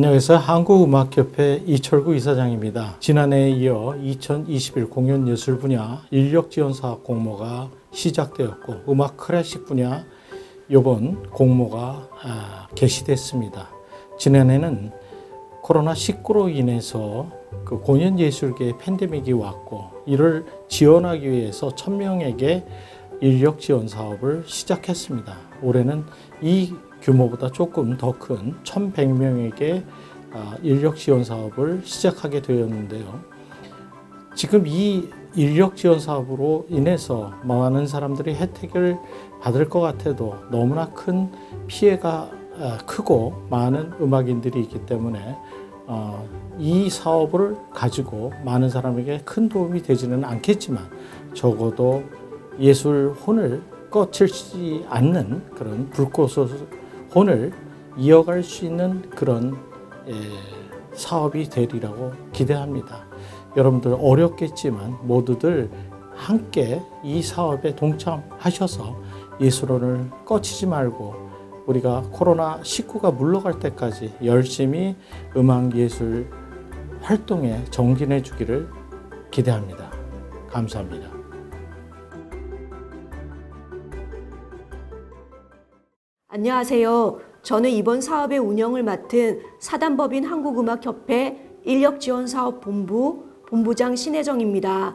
안녕하세요. 한국음악협회 이철구 이사장입니다. 지난해에 이어 2021 공연예술 분야 인력지원사업 공모가 시작되었고 음악 클래식 분야 이번 공모가 개시됐습니다. 지난해는 코로나19로 인해서 그 공연예술계에 팬데믹이 왔고 이를 지원하기 위해서 1000명에게 인력지원 사업을 시작했습니다. 올해는 이 규모보다 조금 더 큰 1100명에게 인력 지원 사업을 시작하게 되었는데요. 지금 이 인력 지원 사업으로 인해서 많은 사람들이 혜택을 받을 것 같아도 너무나 큰 피해가 크고 많은 음악인들이 있기 때문에 이 사업을 가지고 많은 사람에게 큰 도움이 되지는 않겠지만 적어도 예술 혼을 꺼치지 않는 그런 불꽃의 혼을 이어갈 수 있는 그런 사업이 되리라고 기대합니다. 여러분들 어렵겠지만 모두들 함께 이 사업에 동참하셔서 예술혼을 꺼치지 말고 우리가 코로나19가 물러갈 때까지 열심히 음악예술 활동에 정진해 주기를 기대합니다. 감사합니다. 안녕하세요. 저는 이번 사업의 운영을 맡은 사단법인 한국음악협회 인력지원사업본부 본부장 신혜정입니다.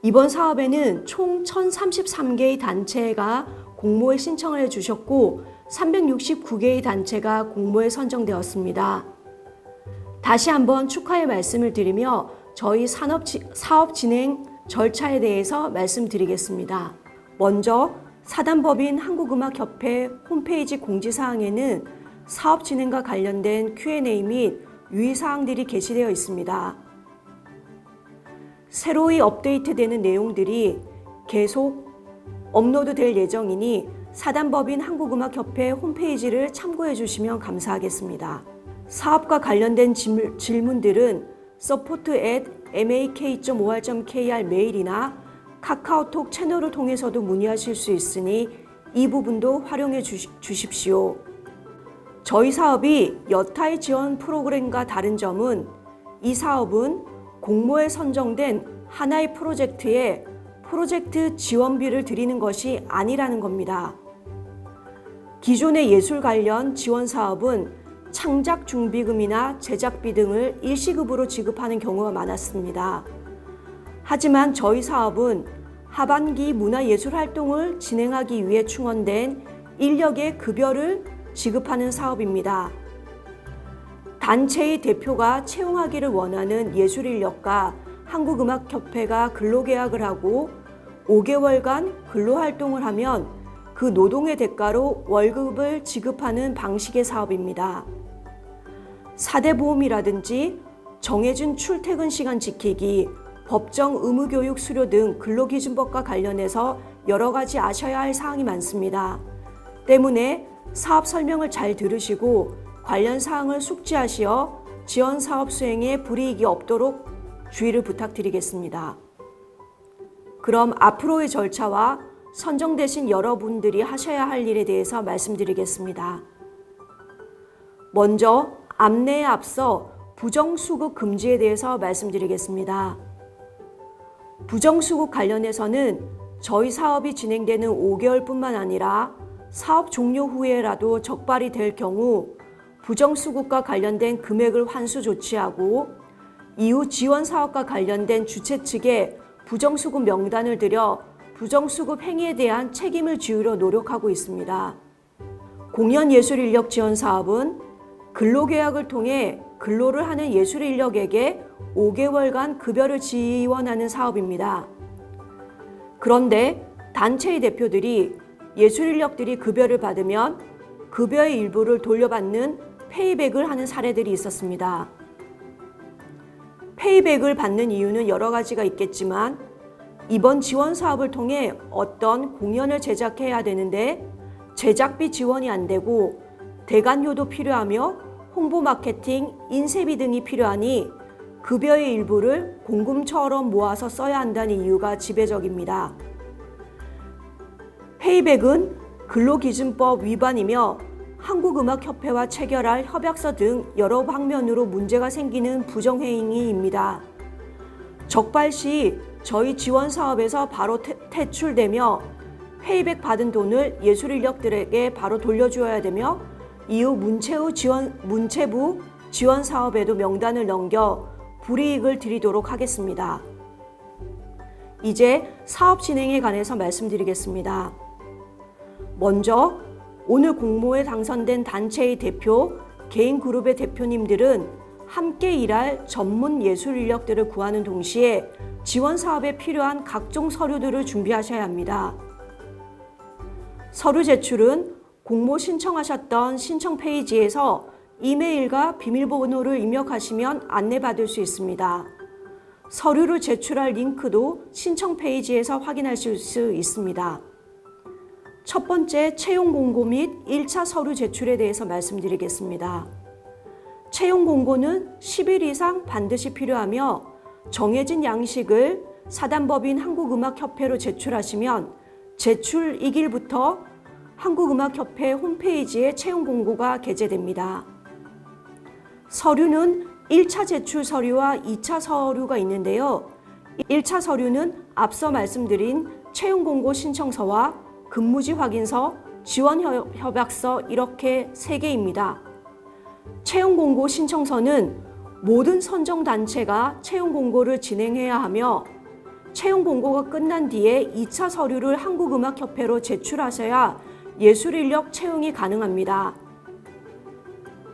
이번 사업에는 총 1033개의 단체가 공모에 신청을 해주셨고 369개의 단체가 공모에 선정되었습니다. 다시 한번 축하의 말씀을 드리며 저희 사업 진행 절차에 대해서 말씀드리겠습니다. 먼저 사단법인 한국음악협회 홈페이지 공지사항에는 사업 진행과 관련된 Q&A 및 유의사항들이 게시되어 있습니다. 새로이 업데이트되는 내용들이 계속 업로드될 예정이니 사단법인 한국음악협회 홈페이지를 참고해 주시면 감사하겠습니다. 사업과 관련된 질문들은 support@mak.or.kr 메일이나 카카오톡 채널을 통해서도 문의하실 수 있으니 이 부분도 활용해 주십시오. 저희 사업이 여타의 지원 프로그램과 다른 점은 이 사업은 공모에 선정된 하나의 프로젝트에 프로젝트 지원비를 드리는 것이 아니라는 겁니다. 기존의 예술 관련 지원 사업은 창작 준비금이나 제작비 등을 일시급으로 지급하는 경우가 많았습니다. 하지만 저희 사업은 하반기 문화예술 활동을 진행하기 위해 충원된 인력의 급여를 지급하는 사업입니다. 단체의 대표가 채용하기를 원하는 예술 인력과 한국음악협회가 근로계약을 하고 5개월간 근로활동을 하면 그 노동의 대가로 월급을 지급하는 방식의 사업입니다. 4대 보험이라든지 정해진 출퇴근 시간 지키기, 법정 의무교육 수료 등 근로기준법과 관련해서 여러 가지 아셔야 할 사항이 많습니다. 때문에 사업 설명을 잘 들으시고 관련 사항을 숙지하시어 지원 사업 수행에 불이익이 없도록 주의를 부탁드리겠습니다. 그럼 앞으로의 절차와 선정되신 여러분들이 하셔야 할 일에 대해서 말씀드리겠습니다. 먼저 안내에 앞서 부정수급 금지에 대해서 말씀드리겠습니다. 부정수급 관련해서는 저희 사업이 진행되는 5개월뿐만 아니라 사업 종료 후에라도 적발이 될 경우 부정수급과 관련된 금액을 환수 조치하고 이후 지원 사업과 관련된 주최 측에 부정수급 명단을 드려 부정수급 행위에 대한 책임을 지우려 노력하고 있습니다. 공연예술인력 지원 사업은 근로계약을 통해 근로를 하는 예술인력에게 5개월간 급여를 지원하는 사업입니다. 그런데 단체의 대표들이 예술인력들이 급여를 받으면 급여의 일부를 돌려받는 페이백을 하는 사례들이 있었습니다. 페이백을 받는 이유는 여러 가지가 있겠지만 이번 지원 사업을 통해 어떤 공연을 제작해야 되는데 제작비 지원이 안 되고 대관료도 필요하며 홍보 마케팅, 인쇄비 등이 필요하니 급여의 일부를 공금처럼 모아서 써야 한다는 이유가 지배적입니다. 페이백은 근로기준법 위반이며 한국음악협회와 체결할 협약서 등 여러 방면으로 문제가 생기는 부정행위입니다. 적발 시 저희 지원 사업에서 바로 퇴출되며 페이백 받은 돈을 예술인력들에게 바로 돌려주어야 되며 이후 문체부 지원 사업에도 명단을 넘겨 불이익을 드리도록 하겠습니다. 이제 사업 진행에 관해서 말씀드리겠습니다. 먼저 오늘 공모에 당선된 단체의 대표, 개인 그룹의 대표님들은 함께 일할 전문 예술 인력들을 구하는 동시에 지원 사업에 필요한 각종 서류들을 준비하셔야 합니다. 서류 제출은 공모 신청하셨던 신청 페이지에서 이메일과 비밀번호를 입력하시면 안내받을 수 있습니다. 서류를 제출할 링크도 신청 페이지에서 확인하실 수 있습니다. 첫 번째, 채용 공고 및 1차 서류 제출에 대해서 말씀드리겠습니다. 채용 공고는 10일 이상 반드시 필요하며 정해진 양식을 사단법인 한국음악협회로 제출하시면 제출 2일부터 한국음악협회 홈페이지에 채용 공고가 게재됩니다. 서류는 1차 제출 서류와 2차 서류가 있는데요. 1차 서류는 앞서 말씀드린 채용 공고 신청서와 근무지 확인서, 지원 협약서 이렇게 3개입니다. 채용 공고 신청서는 모든 선정 단체가 채용 공고를 진행해야 하며 채용 공고가 끝난 뒤에 2차 서류를 한국음악협회로 제출하셔야 예술인력 채용이 가능합니다.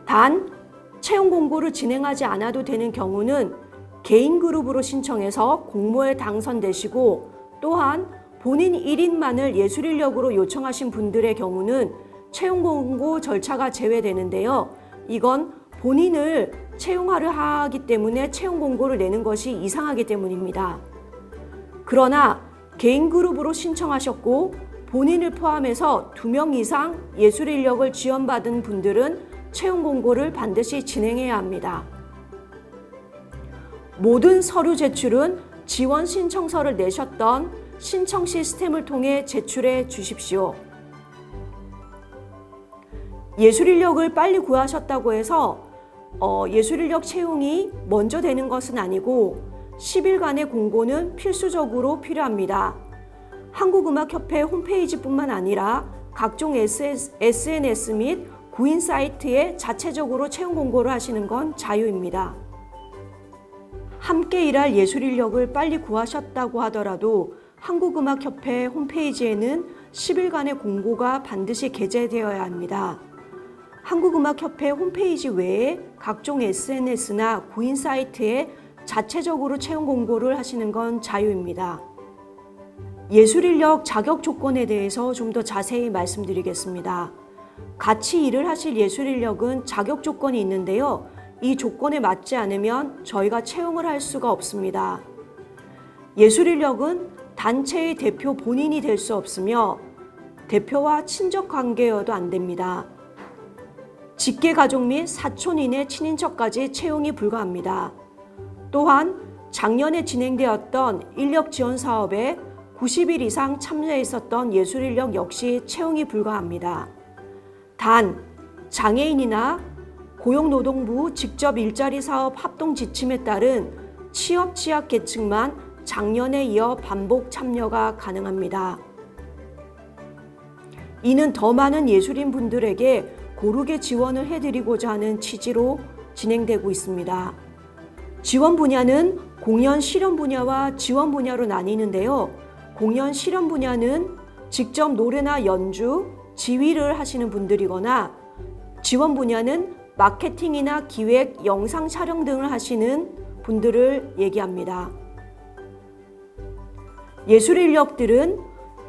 단, 채용 공고를 진행하지 않아도 되는 경우는 개인 그룹으로 신청해서 공모에 당선되시고 또한 본인 1인만을 예술인력으로 요청하신 분들의 경우는 채용 공고 절차가 제외되는데요. 이건 본인을 채용하려 하기 때문에 채용 공고를 내는 것이 이상하기 때문입니다. 그러나 개인 그룹으로 신청하셨고 본인을 포함해서 2명 이상 예술인력을 지원받은 분들은 채용 공고를 반드시 진행해야 합니다. 모든 서류 제출은 지원 신청서를 내셨던 신청 시스템을 통해 제출해 주십시오. 예술인력을 빨리 구하셨다고 해서 예술인력 채용이 먼저 되는 것은 아니고 10일간의 공고는 필수적으로 필요합니다. 한국음악협회 홈페이지뿐만 아니라 각종 SNS 및 구인 사이트에 자체적으로 채용 공고를 하시는 건 자유입니다. 함께 일할 예술인력을 빨리 구하셨다고 하더라도 한국음악협회 홈페이지에는 10일간의 공고가 반드시 게재되어야 합니다. 한국음악협회 홈페이지 외에 각종 SNS나 구인 사이트에 자체적으로 채용 공고를 하시는 건 자유입니다. 예술인력 자격 조건에 대해서 좀 더 자세히 말씀드리겠습니다. 같이 일을 하실 예술인력은 자격 조건이 있는데요. 이 조건에 맞지 않으면 저희가 채용을 할 수가 없습니다. 예술인력은 단체의 대표 본인이 될 수 없으며 대표와 친족 관계여도 안 됩니다. 직계 가족 및 사촌 이내 친인척까지 채용이 불가합니다. 또한 작년에 진행되었던 인력 지원 사업에 90일 이상 참여했었던 예술인력 역시 채용이 불가합니다. 단, 장애인이나 고용노동부 직접 일자리 사업 합동 지침에 따른 취업 취약 계층만 작년에 이어 반복 참여가 가능합니다. 이는 더 많은 예술인 분들에게 고르게 지원을 해드리고자 하는 취지로 진행되고 있습니다. 지원 분야는 공연 실험 분야와 지원 분야로 나뉘는데요. 공연 실험 분야는 직접 노래나 연주, 지휘를 하시는 분들이거나 지원 분야는 마케팅이나 기획, 영상 촬영 등을 하시는 분들을 얘기합니다. 예술인력들은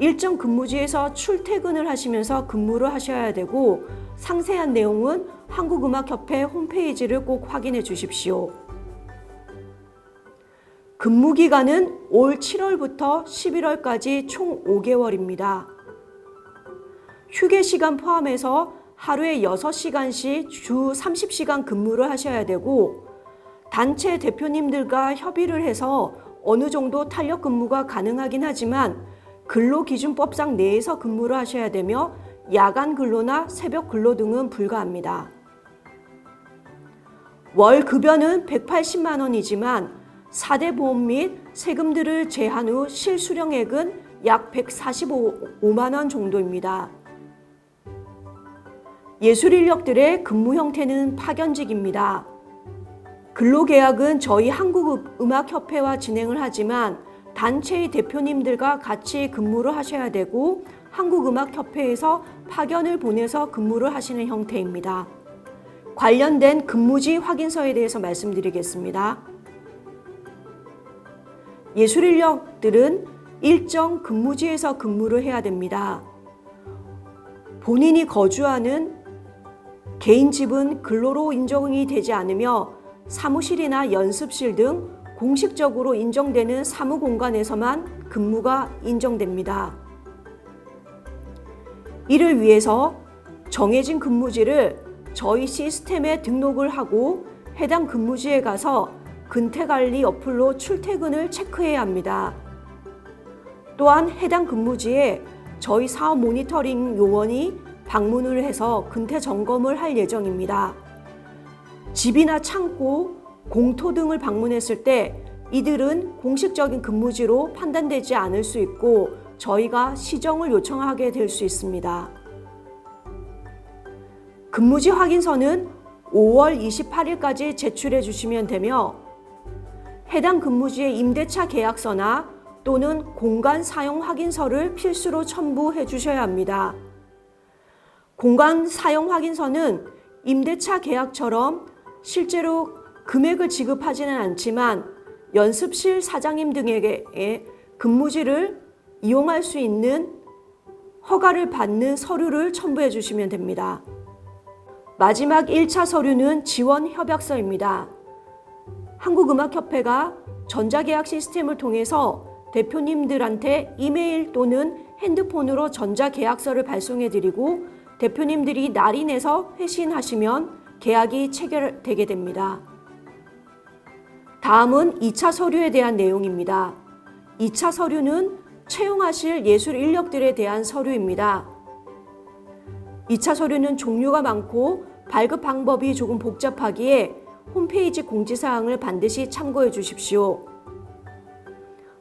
일정 근무지에서 출퇴근을 하시면서 근무를 하셔야 되고 상세한 내용은 한국음악협회 홈페이지를 꼭 확인해 주십시오. 근무 기간은 올 7월부터 11월까지 총 5개월입니다. 휴게 시간 포함해서 하루에 6시간씩 주 30시간 근무를 하셔야 되고 단체 대표님들과 협의를 해서 어느 정도 탄력 근무가 가능하긴 하지만 근로기준법상 내에서 근무를 하셔야 되며 야간 근로나 새벽 근로 등은 불가합니다. 월 급여는 180만 원이지만 4대 보험 및 세금들을 제한 후 실수령액은 약 145만 원 정도입니다. 예술인력들의 근무 형태는 파견직입니다. 근로계약은 저희 한국음악협회와 진행을 하지만 단체의 대표님들과 같이 근무를 하셔야 되고 한국음악협회에서 파견을 보내서 근무를 하시는 형태입니다. 관련된 근무지 확인서에 대해서 말씀드리겠습니다. 예술인력들은 일정 근무지에서 근무를 해야 됩니다. 본인이 거주하는 개인 집은 근로로 인정이 되지 않으며 사무실이나 연습실 등 공식적으로 인정되는 사무공간에서만 근무가 인정됩니다. 이를 위해서 정해진 근무지를 저희 시스템에 등록을 하고 해당 근무지에 가서 근태관리 어플로 출퇴근을 체크해야 합니다. 또한 해당 근무지에 저희 사업 모니터링 요원이 방문을 해서 근태 점검을 할 예정입니다. 집이나 창고, 공토 등을 방문했을 때 이들은 공식적인 근무지로 판단되지 않을 수 있고 저희가 시정을 요청하게 될 수 있습니다. 근무지 확인서는 5월 28일까지 제출해 주시면 되며 해당 근무지의 임대차 계약서나 또는 공간 사용 확인서를 필수로 첨부해 주셔야 합니다. 공간 사용 확인서는 임대차 계약처럼 실제로 금액을 지급하지는 않지만 연습실 사장님 등에게 근무지를 이용할 수 있는 허가를 받는 서류를 첨부해 주시면 됩니다. 마지막 1차 서류는 지원 협약서입니다. 한국음악협회가 전자계약 시스템을 통해서 대표님들한테 이메일 또는 핸드폰으로 전자계약서를 발송해 드리고 대표님들이 날인해서 회신하시면 계약이 체결되게 됩니다. 다음은 2차 서류에 대한 내용입니다. 2차 서류는 채용하실 예술 인력들에 대한 서류입니다. 2차 서류는 종류가 많고 발급 방법이 조금 복잡하기에 홈페이지 공지사항을 반드시 참고해 주십시오.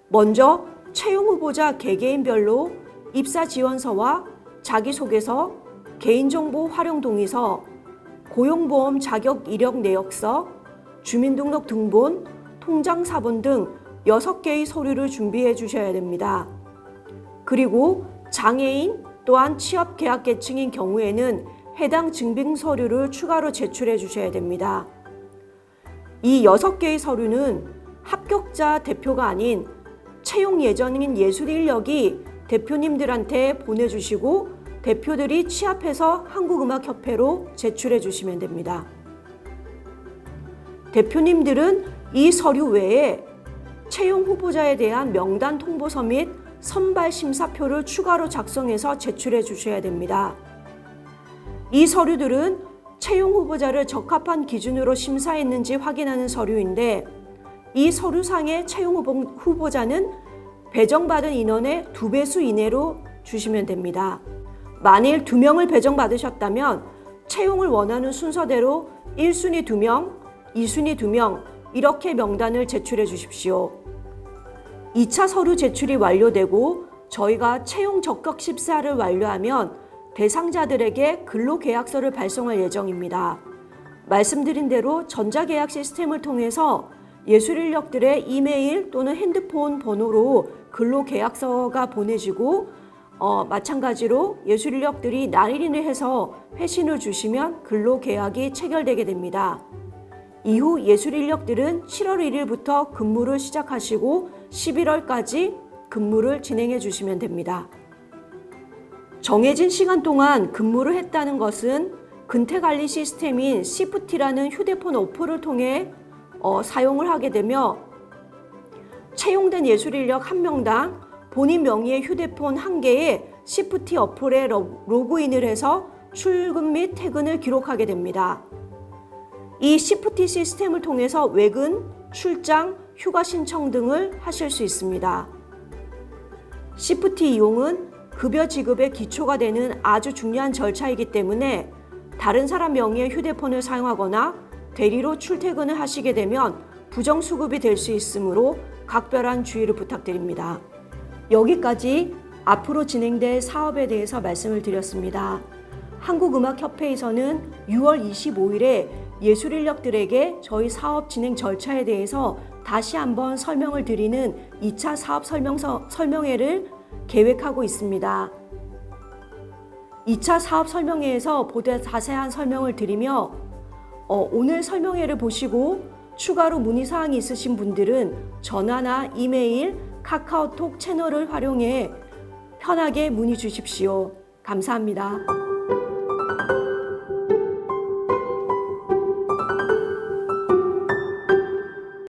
먼저 채용 후보자 개개인별로 입사 지원서와 자기소개서, 개인정보 활용 동의서, 고용보험 자격 이력 내역서, 주민등록 등본, 통장 사본 등 6개의 서류를 준비해 주셔야 됩니다. 그리고 장애인 또한 취업 계약 계층인 경우에는 해당 증빙 서류를 추가로 제출해 주셔야 됩니다. 이 6개의 서류는 합격자 대표가 아닌 채용 예정인 예술 인력이 대표님들한테 보내주시고 대표들이 취합해서 한국음악협회로 제출해 주시면 됩니다. 대표님들은 이 서류 외에 채용 후보자에 대한 명단 통보서 및 선발 심사표를 추가로 작성해서 제출해 주셔야 됩니다. 이 서류들은 채용 후보자를 적합한 기준으로 심사했는지 확인하는 서류인데 이 서류상의 채용 후보자는 배정받은 인원의 2배수 이내로 주시면 됩니다. 만일 2명을 배정받으셨다면 채용을 원하는 순서대로 1순위 2명, 2순위 2명 이렇게 명단을 제출해 주십시오. 2차 서류 제출이 완료되고 저희가 채용 적격 심사를 완료하면 대상자들에게 근로계약서를 발송할 예정입니다. 말씀드린 대로 전자계약 시스템을 통해서 예술인력들의 이메일 또는 핸드폰 번호로 근로계약서가 보내지고 마찬가지로 예술인력들이 날인을 해서 회신을 주시면 근로계약이 체결되게 됩니다. 이후 예술인력들은 7월 1일부터 근무를 시작하시고 11월까지 근무를 진행해 주시면 됩니다. 정해진 시간 동안 근무를 했다는 것은 근태관리 시스템인 시프티라는 휴대폰 어플을 통해 사용을 하게 되며 채용된 예술인력 1명당 본인 명의의 휴대폰 1개에 시프티 어플에 로그인을 해서 출근 및 퇴근을 기록하게 됩니다. 이 시프티 시스템을 통해서 외근, 출장, 휴가 신청 등을 하실 수 있습니다. 시프티 이용은 급여 지급의 기초가 되는 아주 중요한 절차이기 때문에 다른 사람 명의의 휴대폰을 사용하거나 대리로 출퇴근을 하시게 되면 부정수급이 될 수 있으므로 각별한 주의를 부탁드립니다. 여기까지 앞으로 진행될 사업에 대해서 말씀을 드렸습니다. 한국음악협회에서는 6월 25일에 예술인력들에게 저희 사업 진행 절차에 대해서 다시 한번 설명을 드리는 2차 사업 설명회를 계획하고 있습니다. 2차 사업 설명회에서 보다 자세한 설명을 드리며 오늘 설명회를 보시고 추가로 문의사항이 있으신 분들은 전화나 이메일, 카카오톡 채널을 활용해 편하게 문의 주십시오. 감사합니다.